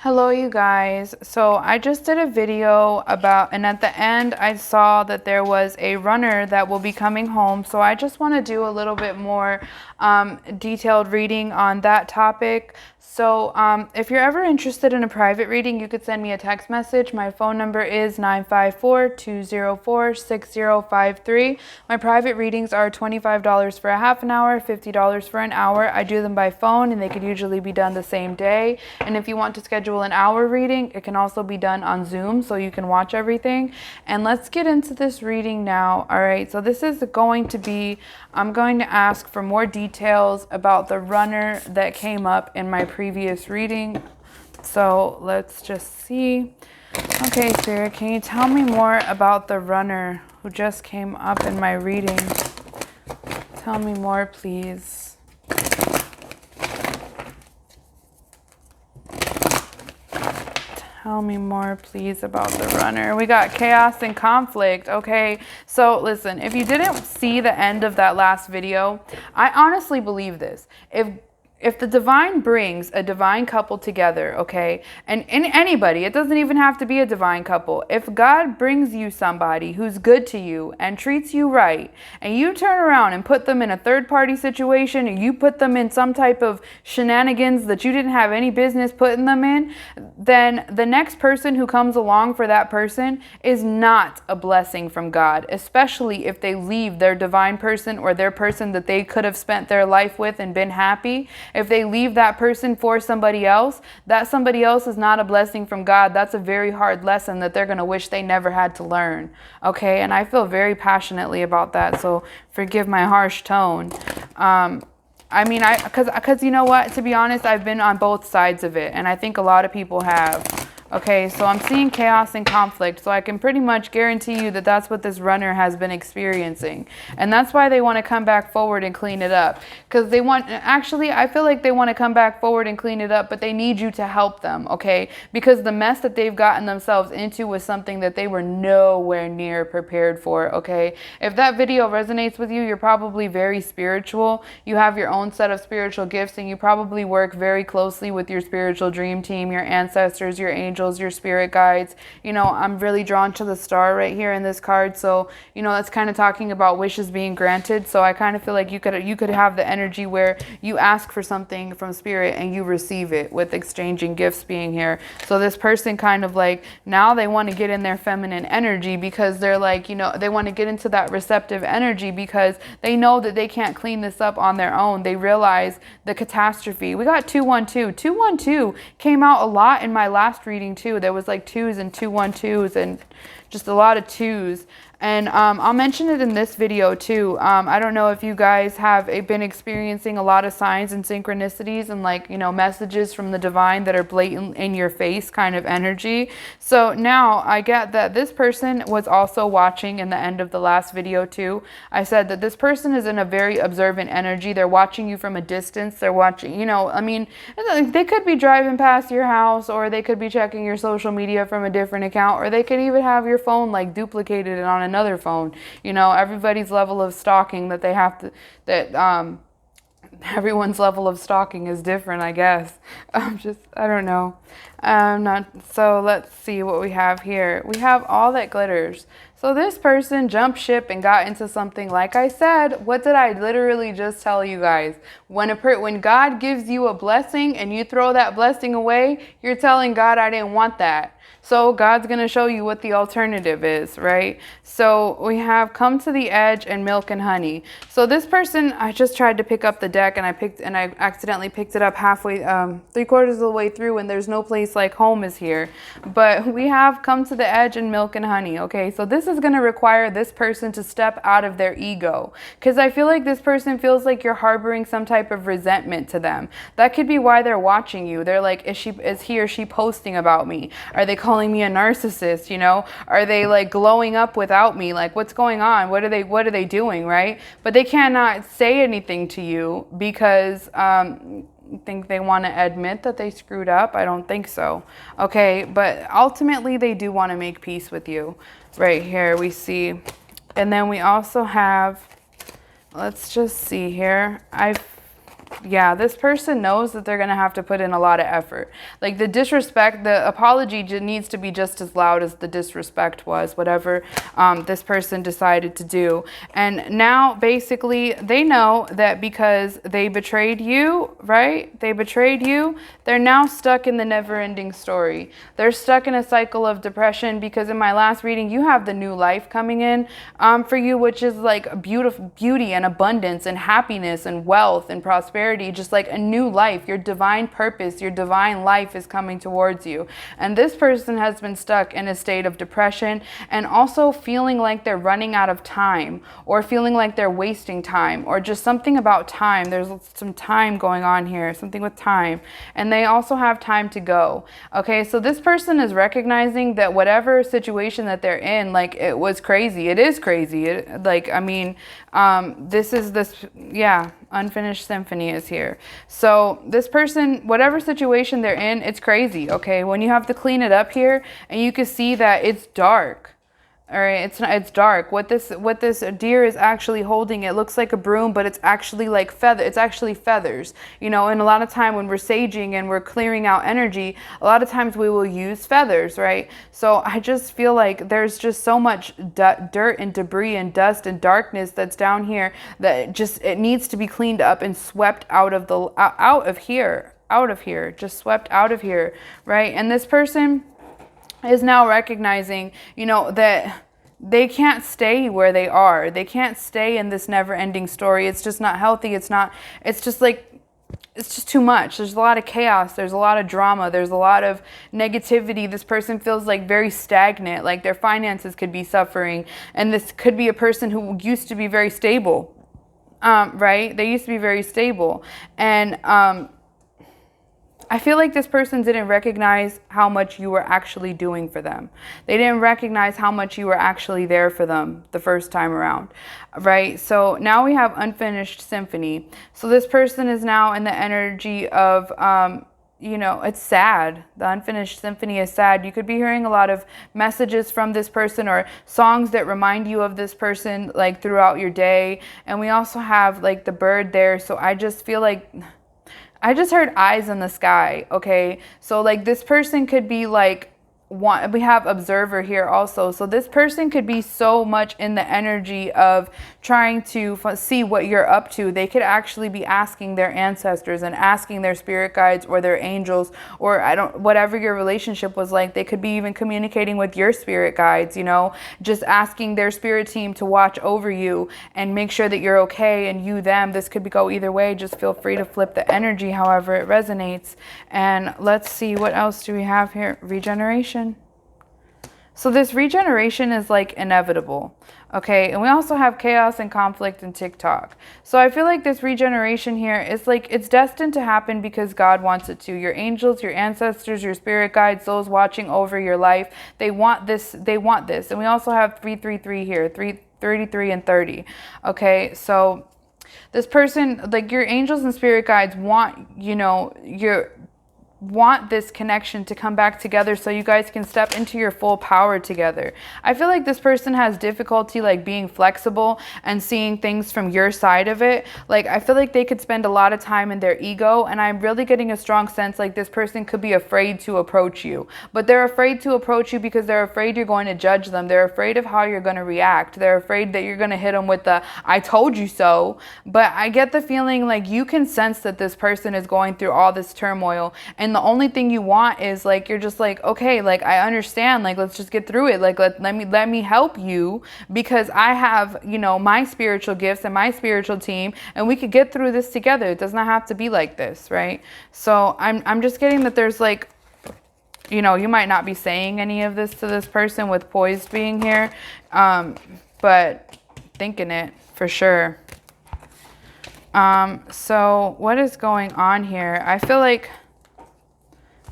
Hello you guys. So I just did a video about, and at the end I saw that there was a runner that will be coming home. So I just want to do a little bit more detailed reading on that topic. So if you're ever interested in a private reading, you could send me a text message. My phone number is 954-204-6053. My private readings are $25 for a half an hour, $50 for an hour. I do them by phone and they could usually be done the same day. And if you want to schedule an hour reading, it can also be done on Zoom so you can watch everything. And let's get into this reading now. All right, so this is going to be, I'm going to ask for more details about the runner that came up in my previous reading. So let's just see. Okay, Spirit, can you tell me more about the runner who just came up in my reading? Tell me more, please. Tell me more, please, about the runner. We got chaos and conflict. Okay, so listen, if you didn't see the end of that last video, I honestly believe this. If the divine brings a divine couple together, okay, and anybody, it doesn't even have to be a divine couple. If God brings you somebody who's good to you and treats you right, and you turn around and put them in a third-party situation, and you put them in some type of shenanigans that you didn't have any business putting them in, then the next person who comes along for that person is not a blessing from God, especially if they leave their divine person or their person that they could have spent their life with and been happy. If they leave that person for somebody else, that somebody else is not a blessing from God. That's a very hard lesson that they're going to wish they never had to learn. Okay, and I feel very passionately about that, so forgive my harsh tone. Because you know what, to be honest, I've been on both sides of it, and I think a lot of people have. Okay, so I'm seeing chaos and conflict, so I can pretty much guarantee you that that's what this runner has been experiencing. And that's why they want to come back forward and clean it up. Because they want, actually, I feel like they want to come back forward and clean it up, but they need you to help them, okay? Because the mess that they've gotten themselves into was something that they were nowhere near prepared for, okay? If that video resonates with you, you're probably very spiritual. You have your own set of spiritual gifts, and you probably work very closely with your spiritual dream team, your ancestors, your angels, your spirit guides. You know, I'm really drawn to the star right here in this card, so you know that's kind of talking about wishes being granted. So I kind of feel like you could have the energy where you ask for something from spirit and you receive it, with exchanging gifts being here. So this person kind of like, now they want to get in their feminine energy because they're like, you know, they want to get into that receptive energy because they know that they can't clean this up on their own. They realize the catastrophe. We got 212. 212 came out a lot in my last reading too. There was like 2s and 212s and just a lot of 2s. And I'll mention it in this video too. I don't know if you guys have been experiencing a lot of signs and synchronicities and, like, you know, messages from the divine that are blatant in your face kind of energy. So now I get that this person was also watching in the end of the last video too. I said that this person is in a very observant energy. They're watching you from a distance. They're watching, you know, I mean, they could be driving past your house, or they could be checking your social media from a different account, or they could even have your phone like duplicated and on another phone. You know, everybody's level of stalking that they have to, everyone's level of stalking is different, I guess. I don't know. So let's see what we have here. We have all that glitters. So this person jumped ship and got into something. Like I said, what did I literally just tell you guys? When God gives you a blessing and you throw that blessing away, you're telling God, I didn't want that. So God's going to show you what the alternative is, right? So we have come to the edge and milk and honey. So this person, I just tried to pick up the deck and I accidentally picked it up halfway, 3/4 of the way through, and there's no place like home is here. But we have come to the edge and milk and honey. Okay, so this is going to require this person to step out of their ego, because I feel like this person feels like you're harboring some type of resentment to them. That could be why they're watching you. They're like, is he or she posting about me? Are they calling me a narcissist? You know, are they like glowing up without me? Like, what's going on? What are they doing, right? But they cannot say anything to you because think they want to admit that they screwed up. I don't think so. Okay, but ultimately they do want to make peace with you. Right here we see. And then we also have, let's just see here. Yeah, this person knows that they're going to have to put in a lot of effort. Like the disrespect, the apology needs to be just as loud as the disrespect was, whatever this person decided to do. And now basically they know that because they betrayed you, right? They betrayed you. They're now stuck in the never-ending story. They're stuck in a cycle of depression because in my last reading, you have the new life coming in for you, which is like beauty and abundance and happiness and wealth and prosperity. Just like a new life, your divine purpose, your divine life is coming towards you. And this person has been stuck in a state of depression and also feeling like they're running out of time or feeling like they're wasting time or just something about time. There's some time going on here, something with time. And they also have time to go. Okay, so this person is recognizing that whatever situation that they're in, like it was crazy. It is crazy. Yeah, Unfinished Symphony is here. So this person, whatever situation they're in, it's crazy, okay? When you have to clean it up here and you can see that it's dark. All right, it's dark. What this deer is actually holding, it looks like a broom, but it's actually like it's actually feathers. You know, and a lot of time when we're saging and we're clearing out energy, a lot of times we will use feathers, right? So I just feel like there's just so much dirt and debris and dust and darkness that's down here that it needs to be cleaned up and swept out of here, just swept out of here, right? And this person is now recognizing, you know, that they can't stay where they are. They can't stay in this never-ending story. It's just not healthy. It's just too much. There's a lot of chaos. There's a lot of drama. There's a lot of negativity. This person feels like very stagnant, like their finances could be suffering. And this could be a person who used to be very stable, right? They used to be very stable. And, I feel like this person didn't recognize how much you were actually doing for them. They didn't recognize how much you were actually there for them the first time around, right? So now we have Unfinished Symphony. So this person is now in the energy of, you know, it's sad. The Unfinished Symphony is sad. You could be hearing a lot of messages from this person or songs that remind you of this person like throughout your day. And we also have like the bird there. So I just feel like I just heard eyes in the sky, okay? So like this person could be like, we have observer here also. So this person could be so much in the energy of trying to see what you're up to. They could actually be asking their ancestors and asking their spirit guides or their angels or whatever your relationship was like. They could be even communicating with your spirit guides, you know, just asking their spirit team to watch over you and make sure that you're okay and you them. This could go either way. Just feel free to flip the energy however it resonates. And let's see, what else do we have here? Regeneration. So this regeneration is like inevitable, okay? And we also have chaos and conflict and TikTok. So I feel like this regeneration here is like, it's destined to happen because God wants it to. Your angels, your ancestors, your spirit guides, those watching over your life, they want this, And we also have 333 here, 33 and 30, okay? So this person, like your angels and spirit guides want, you know, want this connection to come back together so you guys can step into your full power together. I feel like this person has difficulty like being flexible and seeing things from your side of it. Like I feel like they could spend a lot of time in their ego, and I'm really getting a strong sense like this person could be afraid to approach you. But they're afraid to approach you because they're afraid you're going to judge them. They're afraid of how you're going to react. They're afraid that you're going to hit them with the I told you so. But I get the feeling like you can sense that this person is going through all this turmoil, and the only thing you want is like, you're just like, okay, like I understand, like let's just get through it, like let me help you because I have, you know, my spiritual gifts and my spiritual team, and we could get through this together. It does not have to be like this, right? So I'm just getting that there's like, you know, you might not be saying any of this to this person with poised being here, but thinking it for sure. So what is going on here? I feel like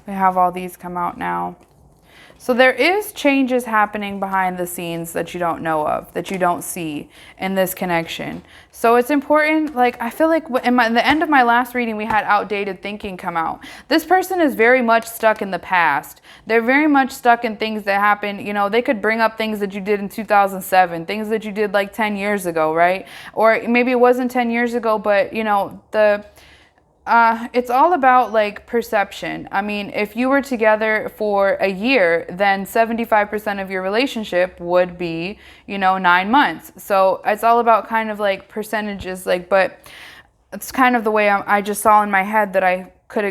we have all these come out now. So there is changes happening behind the scenes that you don't know of, that you don't see in this connection. So it's important, like I feel like in the end of my last reading, we had outdated thinking come out. This person is very much stuck in the past. They're very much stuck in things that happened. You know, they could bring up things that you did in 2007, things that you did like 10 years ago, right? Or maybe it wasn't 10 years ago, but you know, It's all about like perception. I mean, if you were together for a year, then 75% of your relationship would be, 9 months. So it's all about kind of like percentages, like, but it's kind of the way I just saw in my head that I could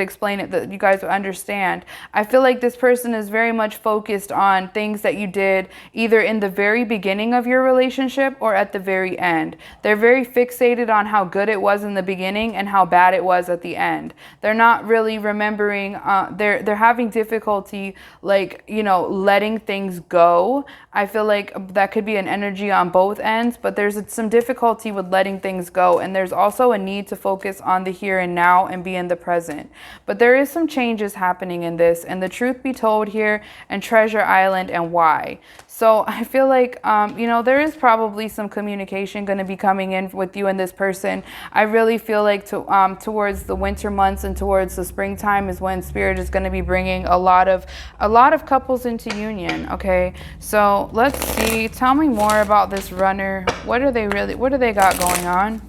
explain it, that you guys would understand. I feel like this person is very much focused on things that you did either in the very beginning of your relationship or at the very end. They're very fixated on how good it was in the beginning and how bad it was at the end. They're not really remembering, they're having difficulty, like, letting things go. I feel like that could be an energy on both ends, but there's some difficulty with letting things go. And there's also a need to focus on the here and now and be in the present. But there is some changes happening in this, and the truth be told here, and Treasure Island, and why. So I feel like, there is probably some communication going to be coming in with you and this person. I really feel like towards the winter months and towards the springtime is when Spirit is going to be bringing a lot of couples into union. Okay, so let's see. Tell me more about this runner. What do they got going on?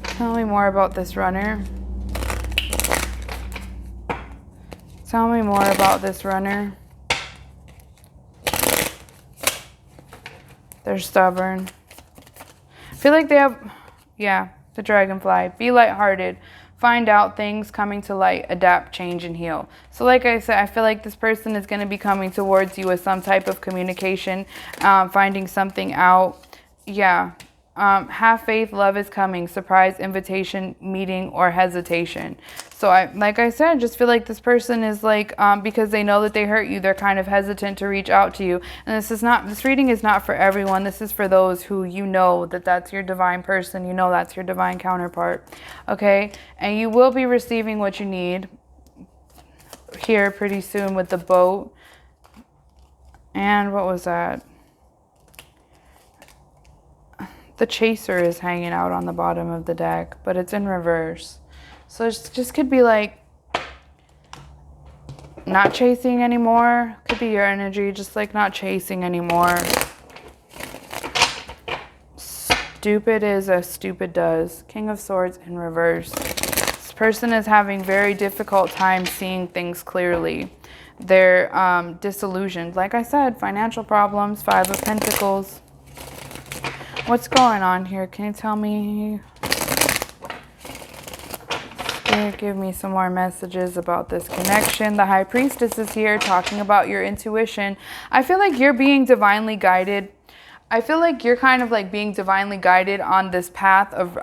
Tell me more about this runner. Tell me more about this runner. They're stubborn. I feel like they have, the dragonfly. Be lighthearted. Find out things coming to light. Adapt, change, and heal. So like I said, I feel like this person is going to be coming towards you with some type of communication, finding something out. Yeah. Have faith, love is coming. Surprise, invitation, meeting, or hesitation. So like I said, just feel like this person is like, because they know that they hurt you, they're kind of hesitant to reach out to you. And this reading is not for everyone. This is for those who that's your divine person. That's your divine counterpart. Okay. And you will be receiving what you need here pretty soon with the boat. And what was that? The chaser is hanging out on the bottom of the deck, but it's in reverse. So it just could be like not chasing anymore. Could be your energy, just like not chasing anymore. Stupid is as stupid does. King of Swords in reverse. This person is having very difficult time seeing things clearly. They're disillusioned. Like I said, financial problems, Five of Pentacles. What's going on here? Can you tell me? Give me some more messages about this connection. The High Priestess is here talking about your intuition. I feel like you're being divinely guided. I feel like you're kind of like being divinely guided on this path of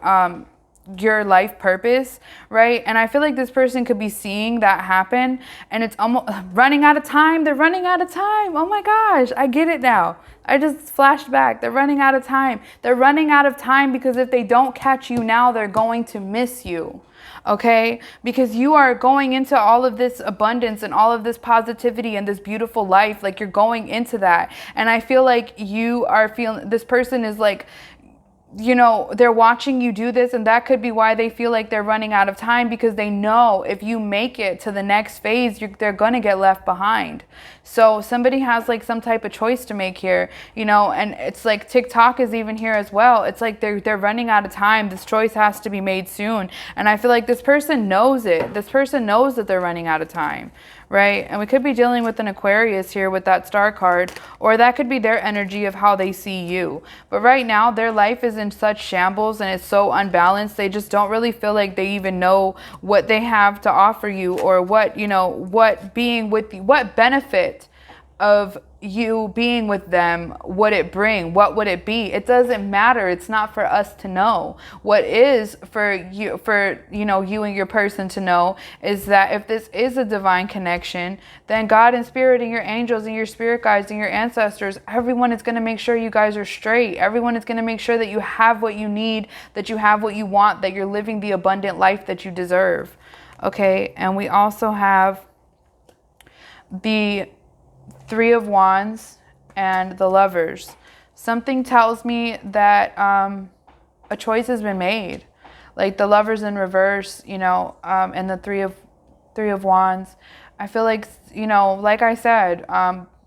your life purpose, right? And I feel like this person could be seeing that happen, and it's almost running out of time. They're running out of time. Oh my gosh, I get it now. I just flashed back. They're running out of time. They're running out of time because if they don't catch you now, they're going to miss you. Okay, because you are going into all of this abundance and all of this positivity and this beautiful life. Like, you're going into that, and I feel like you are feeling, this person is like, they're watching you do this, and that could be why they feel like they're running out of time, because they know if you make it to the next phase, they're going to get left behind. So somebody has like some type of choice to make here, and it's like TikTok is even here as well. It's like they're running out of time. This choice has to be made soon. And I feel like this person knows it. This person knows that they're running out of time, right? And we could be dealing with an Aquarius here with that star card, or that could be their energy of how they see you. But right now, their life is in such shambles and it's so unbalanced. They just don't really feel like they even know what they have to offer you, or what, what being with you, what benefit of you being with them would it bring? What would it be? It doesn't matter. It's not for us to know. What is for you and your person to know is that if this is a divine connection, then God and Spirit and your angels and your spirit guides and your ancestors, everyone is going to make sure you guys are straight. Everyone is going to make sure that you have what you need, that you have what you want, that you're living the abundant life that you deserve. Okay, and we also have the Three of Wands and the Lovers. Something tells me that a choice has been made. Like the Lovers in reverse, and the Three of Wands. I feel like, like I said,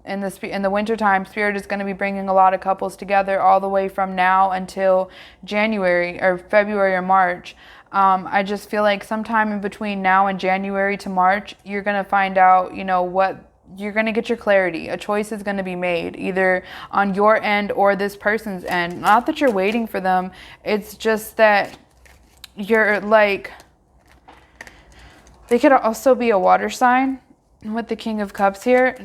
in the wintertime, Spirit is going to be bringing a lot of couples together all the way from now until January or February or March. I just feel like sometime in between now and January to March, you're going to find out, what you're going to get your clarity. A choice is going to be made either on your end or this person's end. Not that you're waiting for them. It's just that you're like, they could also be a water sign with the King of Cups here.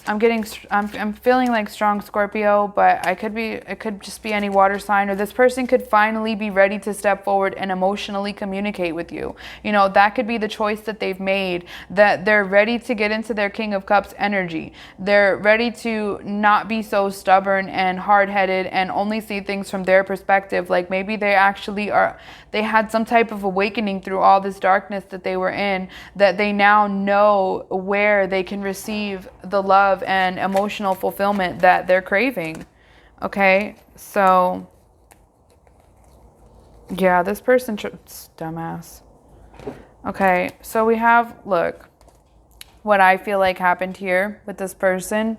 I'm feeling like strong Scorpio, but it could just be any water sign, or this person could finally be ready to step forward and emotionally communicate with you. That could be the choice that they've made, that they're ready to get into their King of Cups energy. They're ready to not be so stubborn and hard-headed and only see things from their perspective. Like maybe they had some type of awakening through all this darkness that they were in, that they now know where they can receive the love and emotional fulfillment that they're craving. Okay, so yeah, this person, dumbass. Okay, so we have, look, what I feel like happened here with this person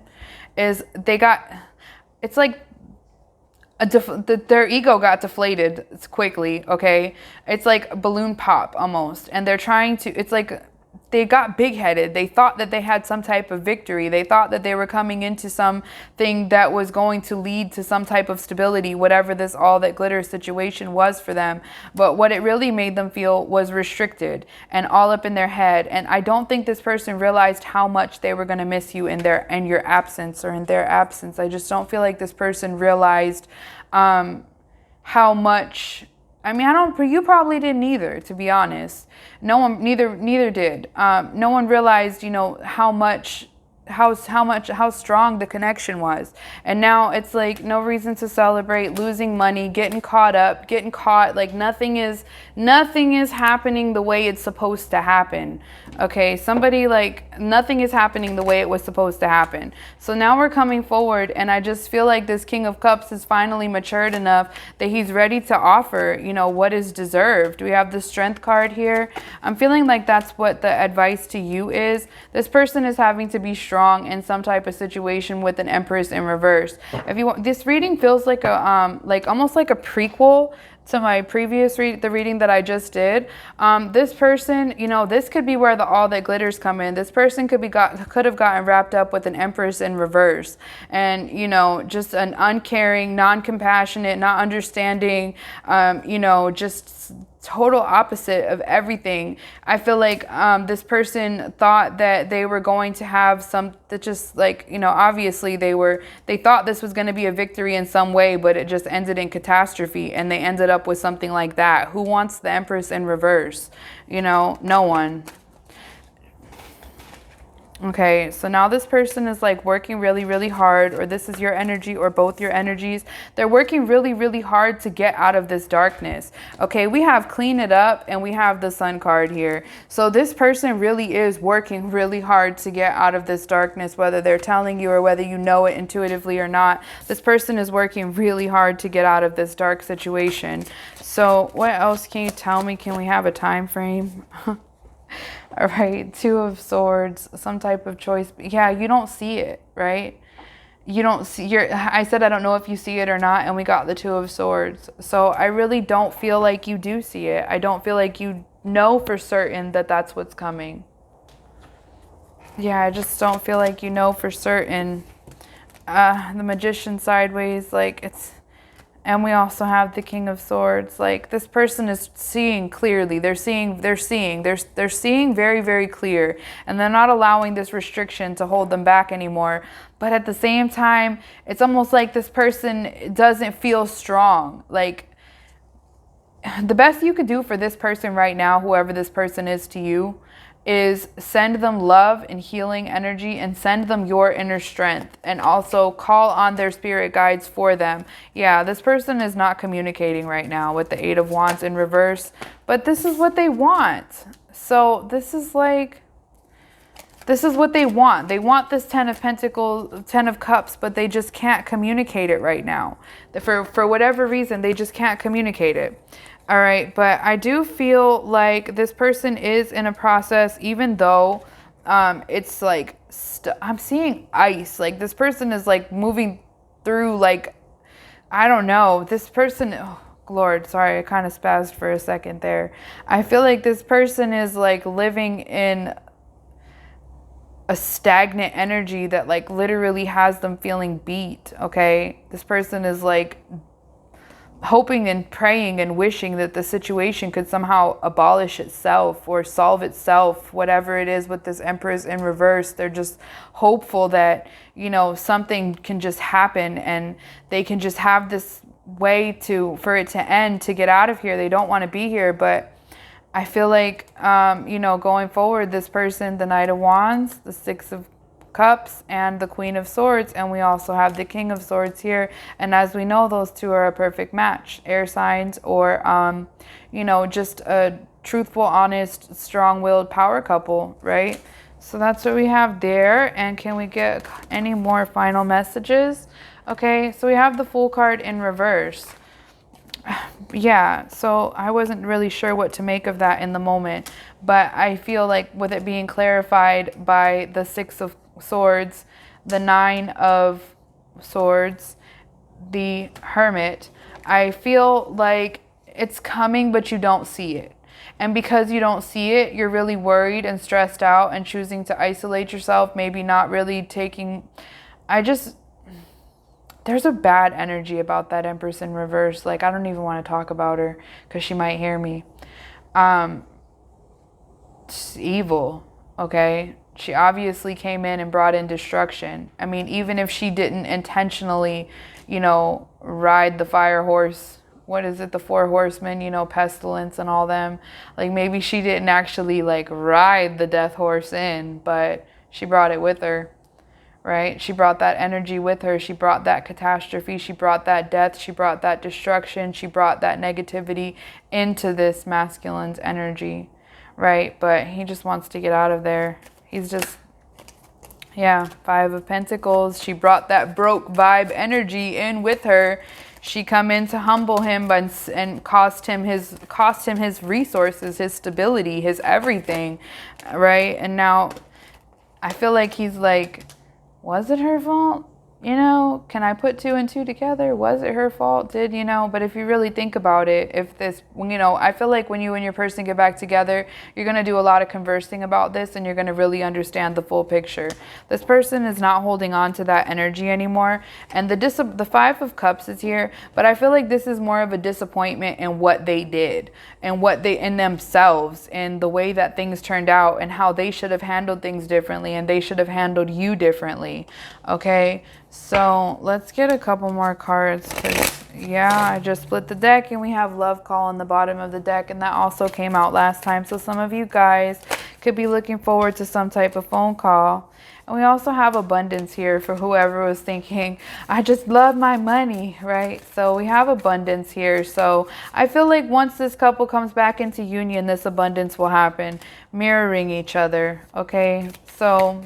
is it's like their ego got deflated quickly. Okay, it's like a balloon pop almost, and they're trying to, it's like they got big-headed. They thought that they had some type of victory. They thought that they were coming into something that was going to lead to some type of stability, whatever this all that glitters situation was for them. But what it really made them feel was restricted and all up in their head. And I don't think this person realized how much they were going to miss you in your absence, or in their absence. I just don't feel like this person realized how much. I mean, you probably didn't either, to be honest. No one, neither did. No one realized, how strong the connection was. And now it's like no reason to celebrate, losing money, getting caught, like nothing is happening the way it's supposed to happen. Okay, nothing is happening the way it was supposed to happen. So now we're coming forward, and I just feel like this King of Cups is finally matured enough that he's ready to offer, what is deserved. We have the Strength card here. I'm feeling like that's what the advice to you is. This person is having to be strong in some type of situation with an Empress in reverse. This reading feels like almost like a prequel to my previous the reading that I just did. This person, this could be where the all that glitters come in. This person could have gotten wrapped up with an Empress in reverse, and just an uncaring, non-compassionate, not understanding, just total opposite of everything. I feel like this person thought that they were going to have obviously they thought this was going to be a victory in some way, but it just ended in catastrophe, and they ended up with something like that. Who wants the Empress in reverse? No one. Okay, so now this person is like working really, really hard, or this is your energy or both your energies. They're working really, really hard to get out of this darkness. Okay, we have clean it up, and we have the Sun card here. So this person really is working really hard to get out of this darkness, whether they're telling you or whether you know it intuitively or not. This person is working really hard to get out of this dark situation. So what else can you tell me? Can we have a time frame? All right, Two of Swords, some type of choice. Yeah, you don't see it, right? You don't see I said I don't know if you see it or not, and we got the Two of Swords. So I really don't feel like you do see it. I don't feel like you know for certain that that's what's coming. Yeah, I just don't feel like you know for certain. The Magician sideways, and we also have the King of Swords. Like, this person is seeing clearly. They're seeing very, very clear. And they're not allowing this restriction to hold them back anymore. But at the same time, it's almost like this person doesn't feel strong. Like, the best you could do for this person right now, whoever this person is to you, is send them love and healing energy, and send them your inner strength, and also call on their spirit guides for them. Yeah, this person is not communicating right now with the Eight of Wands in reverse, but this is what they want. So this is what they want. They want this Ten of Pentacles, Ten of Cups, but they just can't communicate it right now. For whatever reason, they just can't communicate it. All right, but I do feel like this person is in a process, even though it's like, I'm seeing ice. Like, this person is like moving through, like, I don't know. This person, oh Lord, sorry, I kind of spazzed for a second there. I feel like this person is like living in a stagnant energy that like literally has them feeling beat, okay? This person is like hoping and praying and wishing that the situation could somehow abolish itself or solve itself, whatever it is with this Empress in reverse. They're just hopeful that, you know, something can just happen and they can just have this way for it to end, to get out of here. They don't want to be here, but I feel like, you know, going forward, this person, the Knight of Wands, the Six of Cups, and the Queen of Swords, and we also have the King of Swords here. And as we know, those two are a perfect match. Air signs, or, you know, just a truthful, honest, strong-willed power couple, right? So that's what we have there. And can we get any more final messages? Okay, so we have the Fool card in reverse. Yeah, so I wasn't really sure what to make of that in the moment, but I feel like with it being clarified by the Six of Swords, the Nine of Swords, the Hermit, I feel like it's coming, but you don't see it. And because you don't see it, you're really worried and stressed out and choosing to isolate yourself, maybe not really taking... There's a bad energy about that Empress in reverse. Like, I don't even want to talk about her because she might hear me. It's evil, okay? She obviously came in and brought in destruction. I mean, even if she didn't intentionally, you know, ride the fire horse, what is it, the Four Horsemen, you know, pestilence and all them. Like, maybe she didn't actually, like, ride the death horse in, but she brought it with her. Right? She brought that energy with her. She brought that catastrophe. She brought that death. She brought that destruction. She brought that negativity into this masculine's energy, right? But he just wants to get out of there. He's just, yeah, Five of Pentacles. She brought that broke vibe energy in with her. She come in to humble him and cost him his resources, his stability, his everything, right? And now I feel like he's like, was it her fault? You know, can I put two and two together? Was it her fault? You know, but if you really think about it, you know, I feel like when you and your person get back together, you're going to do a lot of conversing about this and you're going to really understand the full picture. This person is not holding on to that energy anymore. And the Five of Cups is here, but I feel like this is more of a disappointment in what they did and in themselves and the way that things turned out and how they should have handled things differently and they should have handled you differently. Okay. So let's get a couple more cards because, yeah, I just split the deck and we have Love Call on the bottom of the deck, and that also came out last time. So some of you guys could be looking forward to some type of phone call. And we also have Abundance here for whoever was thinking, I just love my money, right? So we have abundance here. So I feel like once this couple comes back into union, this abundance will happen, mirroring each other, okay? So...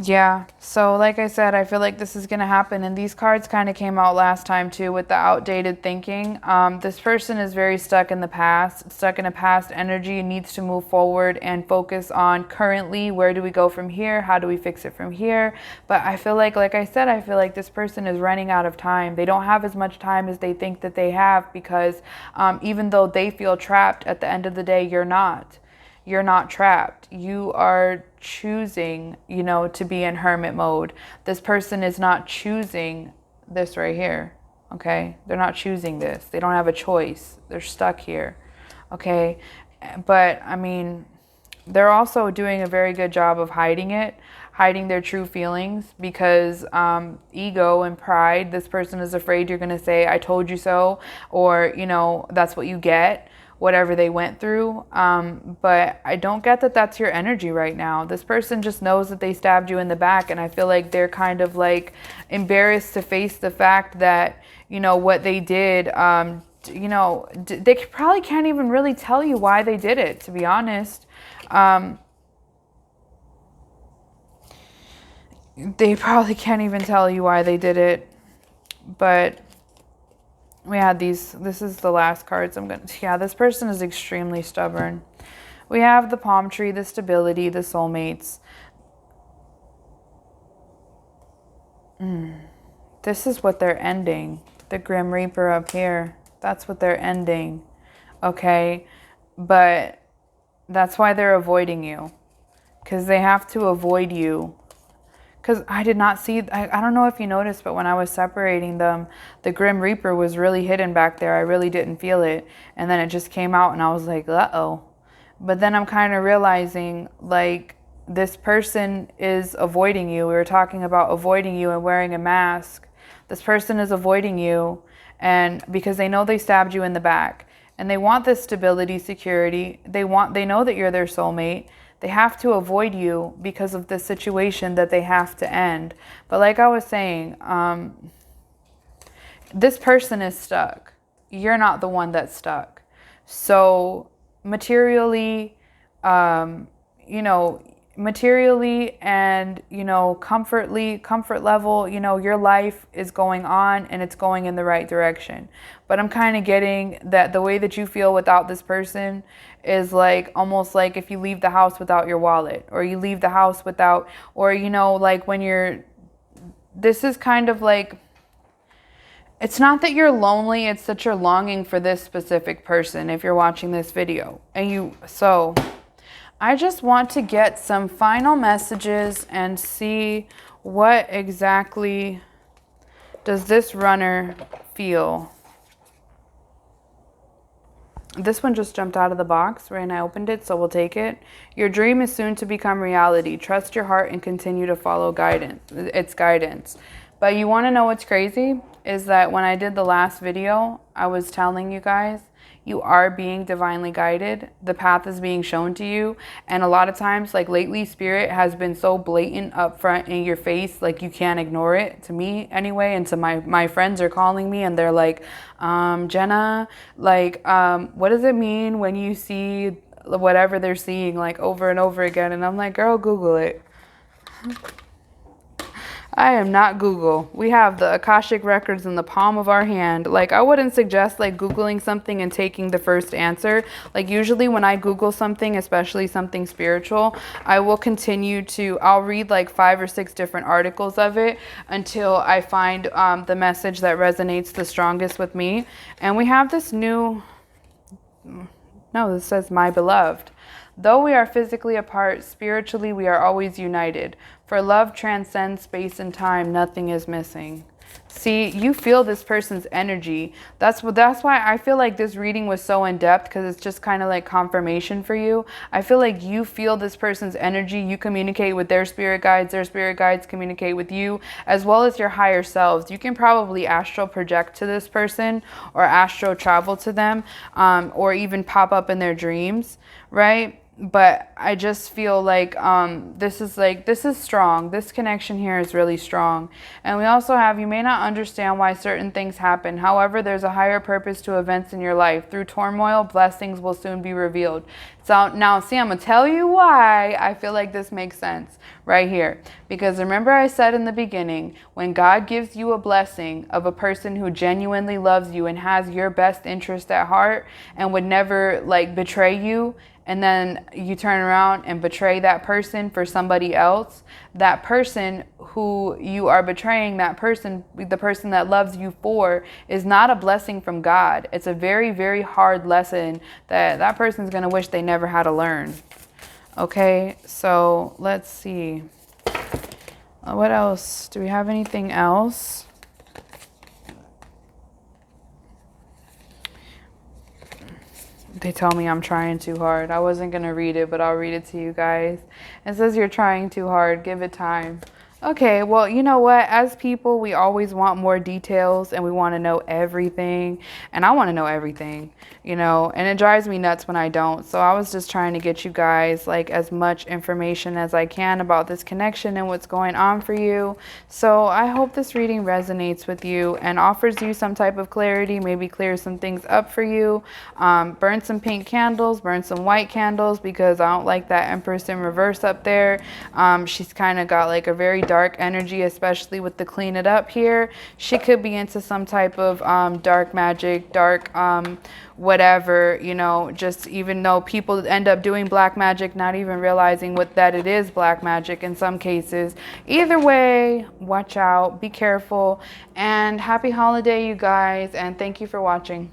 yeah, so like I said, I feel like this is going to happen, and these cards kind of came out last time too with the outdated thinking. This person is very stuck in the past, stuck in a past energy, needs to move forward and focus on currently, where do we go from here? How do we fix it from here? But I feel like I said, I feel like this person is running out of time. They don't have as much time as they think that they have because even though they feel trapped, at the end of the day, you're not. You're not trapped. You are choosing, you know, to be in hermit mode. This person is not choosing this right here, okay? They're not choosing this. They don't have a choice. They're stuck here, okay? But, I mean, they're also doing a very good job of hiding it, hiding their true feelings because ego and pride, this person is afraid you're going to say, I told you so, or, you know, that's what you get. Whatever they went through. But I don't get that that's your energy right now. This person just knows that they stabbed you in the back. And I feel like they're kind of like embarrassed to face the fact that, you know, what they did, you know, they probably can't even really tell you why they did it, to be honest. They probably can't even tell you why they did it. But we had these, this is the last cards I'm going to, yeah, this person is extremely stubborn. We have the palm tree, the stability, the soulmates. This is what they're ending. The Grim Reaper up here. That's what they're ending. Okay? But that's why they're avoiding you. Because they have to avoid you. Because I did not see, I don't know if you noticed, but when I was separating them, the Grim Reaper was really hidden back there. I really didn't feel it. And then it just came out and I was like, uh-oh. But then I'm kind of realizing, like, this person is avoiding you. We were talking about avoiding you and wearing a mask. This person is avoiding you, and because they know they stabbed you in the back. And they want this stability, security. They know that you're their soulmate. They have to avoid you because of the situation that they have to end. But like I was saying, this person is stuck. You're not the one that's stuck. So materially, materially and, comfort level, your life is going on and it's going in the right direction. But I'm kind of getting that the way that you feel without this person is like almost like if you leave the house without your wallet, or you leave the house without, or, like when this is kind of like, it's not that you're lonely, it's that you're longing for this specific person if you're watching this video. So I just want to get some final messages and see what exactly does this runner feel. This one just jumped out of the box, right? And I opened it, so we'll take it. Your dream is soon to become reality. Trust your heart and continue to follow its guidance. But you want to know what's crazy? Is that when I did the last video, I was telling you guys, you are being divinely guided. The path is being shown to you. And a lot of times, like lately, Spirit has been so blatant up front in your face, like you can't ignore it, to me anyway. And to my friends are calling me and they're like, Jenna, like, what does it mean when you see whatever they're seeing, like over and over again? And I'm like, girl, Google it. I am not Google. We have the Akashic records in the palm of our hand. Like, I wouldn't suggest like Googling something and taking the first answer. Like, usually when I Google something, especially something spiritual, I will continue to, I'll read like 5 or 6 different articles of it until I find the message that resonates the strongest with me. And we have this new, no, this says my beloved. Though we are physically apart, spiritually we are always united. For love transcends space and time, nothing is missing. See, you feel this person's energy. That's why I feel like this reading was so in depth, because it's just kind of like confirmation for you. I feel like you feel this person's energy. You communicate with their spirit guides communicate with you, as well as your higher selves. You can probably astral project to this person, or astral travel to them, or even pop up in their dreams, right? But I just feel like this is strong. This connection here is really strong. And we also have, you may not understand why certain things happen. However, there's a higher purpose to events in your life. Through turmoil, blessings will soon be revealed. So now, see, I'm going to tell you why I feel like this makes sense right here. Because remember I said in the beginning, when God gives you a blessing of a person who genuinely loves you and has your best interest at heart and would never like betray you, and then you turn around and betray that person for somebody else, that person who you are betraying, that person, the person that loves you for, is not a blessing from God. It's a very, very hard lesson that person's going to wish they never had to learn. Okay, so let's see. What else? Do we have anything else? They tell me I'm trying too hard. I wasn't going to read it, but I'll read it to you guys. It says you're trying too hard. Give it time. Okay, well, you know what? As people, we always want more details and we want to know everything. And I want to know everything, and it drives me nuts when I don't. So I was just trying to get you guys like as much information as I can about this connection and what's going on for you. So I hope this reading resonates with you and offers you some type of clarity, maybe clears some things up for you. Burn some pink candles, burn some white candles, because I don't like that Empress in reverse up there. She's kind of got like a very dark energy, especially with the clean it up here. She could be into some type of dark magic, dark whatever, you know, just even though people end up doing black magic, not even realizing that it is black magic in some cases. Either way, watch out, be careful, and happy holiday, you guys, and thank you for watching.